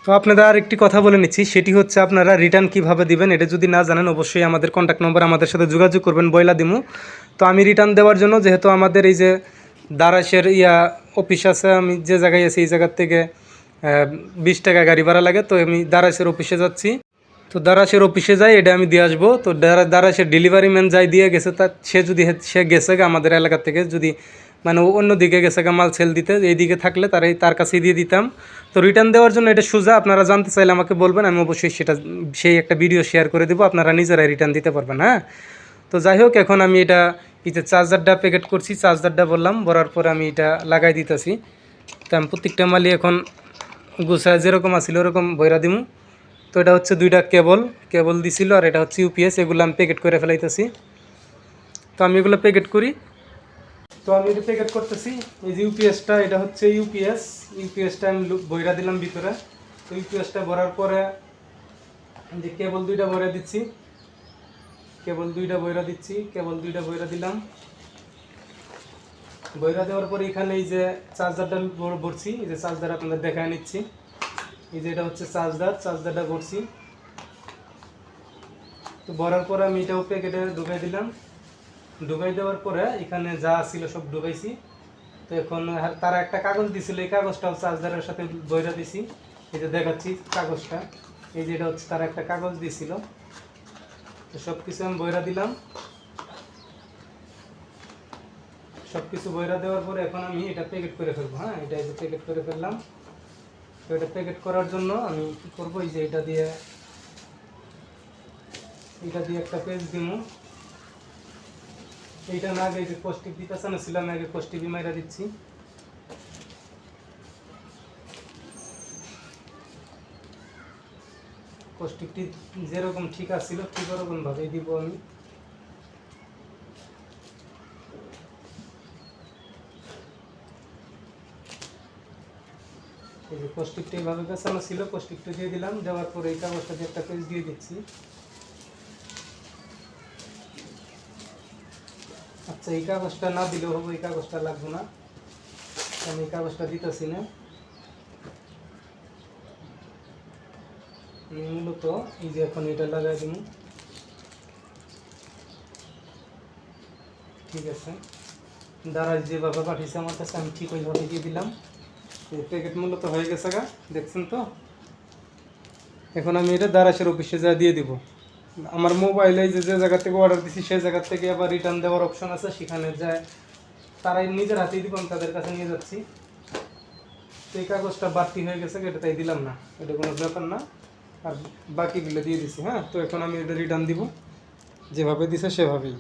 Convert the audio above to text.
তো আপনাদের আরেকটি কথা বলে নিচ্ছি, সেটি হচ্ছে আপনারা রিটার্ন কিভাবে দিবেন। এটা যদি না জানেন অবশ্যই আমাদের কন্ট্যাক্ট নম্বর আমাদের সাথে যোগাযোগ করবেন, বইলা দিমু। তো আমি রিটার্ন দেওয়ার জন্য, যেহেতু আমাদের এই যে দারাসের অফিস আছে, আমি যে জায়গায় আছি এই জায়গার থেকে 20 টাকা গাড়ি ভাড়া লাগে। তো আমি দারাসের অফিসে যাচ্ছি। তো দারাসের অফিসে যাই, এটা আমি দিয়ে আসবো। তো দারাসের ডেলিভারি ম্যান যাই দিয়ে গেছে, সে গেছে আমাদের এলাকা থেকে, যদি মানে অন্য দিকে গেছে মাল সেল দিতে, এইদিকে থাকলে তার কাছেই দিয়ে দিতাম। তো রিটার্ন দেওয়ার জন্য এটা সোজা, আপনারা জানতে চাইলে আমাকে বলবেন, আমি অবশ্যই সেই একটা ভিডিও শেয়ার করে দেবো, আপনারা নিজেরাই রিটার্ন দিতে পারবেন। হ্যাঁ, তো যাই হোক, এখন আমি এটা চার্জারটা প্যাকেট করছি, চার্জারটা বললাম ভরার পরে আমি এটা লাগাই দিতেছি। তো আমি প্রত্যেকটা মালই এখন গুছায় যেরকম আসছিল ওরকম ভৈরা দিমু। তো এটা হচ্ছে 2টা কেবল দিছিল, আর এটা হচ্ছে ইউপিএস। এগুলো আমি প্যাকেট করে ফেলাইতেছি। তো আমি এগুলো প্যাকেট করি। তো আমি এটা প্যাকেট করতেছি। এই যে ইউপিএসটা, এটা হচ্ছে ইউপিএসটা আমি বইরা দিলাম ভিতরে। তো ইউপিএসটা ভরার পরে যে কেবল 2টা বইরা দিচ্ছি, কেবল 2টা বইরা দিলাম। বইরা দেওয়ার পরে এখানে এই যে চার্জারটা ভরছি, এই যে চার্জার আপনাদের দেখায় নিচ্ছি। এই যে এটা হচ্ছে চার্জারটা ভরছি। তো ভরার পরে আমি এটাও প্যাকেটে ঢুকাই দিলাম। ঢুকাই দেওয়ার পরে এখানে যা ছিল সব ঢুকাইছি। তো এখন তারা একটা কাগজ দিছিল, এই কাগজটাও চার্জারের সাথে বইরা দিছি। এই যে দেখাচ্ছি কাগজটা, এই যে এটা হচ্ছে তারা একটা কাগজ দিছিল। তো সব কিছু আমি বইরা দিলাম। সব কিছু বইরা দেওয়ার পরে এখন আমি এটা প্যাকেট করে ফেলবো। হ্যাঁ, এটা প্যাকেট করে ফেললাম। তো এটা প্যাকেট করার জন্য আমি কী করবো, এই যে এটা দিয়ে একটা পেজ দিব। এইটা না আগে, এই যে পোস্টিক দিতেছে না ছিল, আমি আগে পোস্টিকই মাইরা দিচ্ছি। পোস্টিকটি যেরকম ঠিক আছিল ঠিক ওরকম ভাবেই দিব আমি। এই যে পোস্টিকটা এইভাবে বেছানো ছিল, পোস্টিকটা দিয়ে দিলাম। দেওয়ার পরে এই কাগজটা দিয়ে একটা পেজ দিয়ে দিচ্ছি। আচ্ছা, এই কাগজটা না দিলেও হবে, এই কাগজটা লাগবে না, আমি এই কাগজটা দিতেছি না। মূলত এই যে এখন এটা লাগাই দিব। ঠিক আছে, দারাজ যেভাবে পাঠিয়েছে আমার কাছে, আমি ঠিক ওইভাবে দিয়ে দিলাম। এই প্যাকেট মূলত হয়ে গেছে গা, দেখছেন তো। এখন আমি এটা দারাজের অফিসে যা দিয়ে দিব। আমার মোবাইলে যে জায়গা থেকে অর্ডার দিছি সেই জায়গা থেকে আবার রিটার্ন দেওয়ার অপশন আছে, সেখানে যায় তারাই নিজের হাতেই দিব, আমি তাদের কাছে নিয়ে যাচ্ছি। তো এই কাগজটা বাড়তি হয়ে গেছে, এটা তাই দিলাম না, এটা কোনো ব্যাপার না। আর বাকিগুলো দিয়ে দিছি। হ্যাঁ, তো এখন আমি এটা রিটার্ন দিব যেভাবে দিছে সেভাবেই।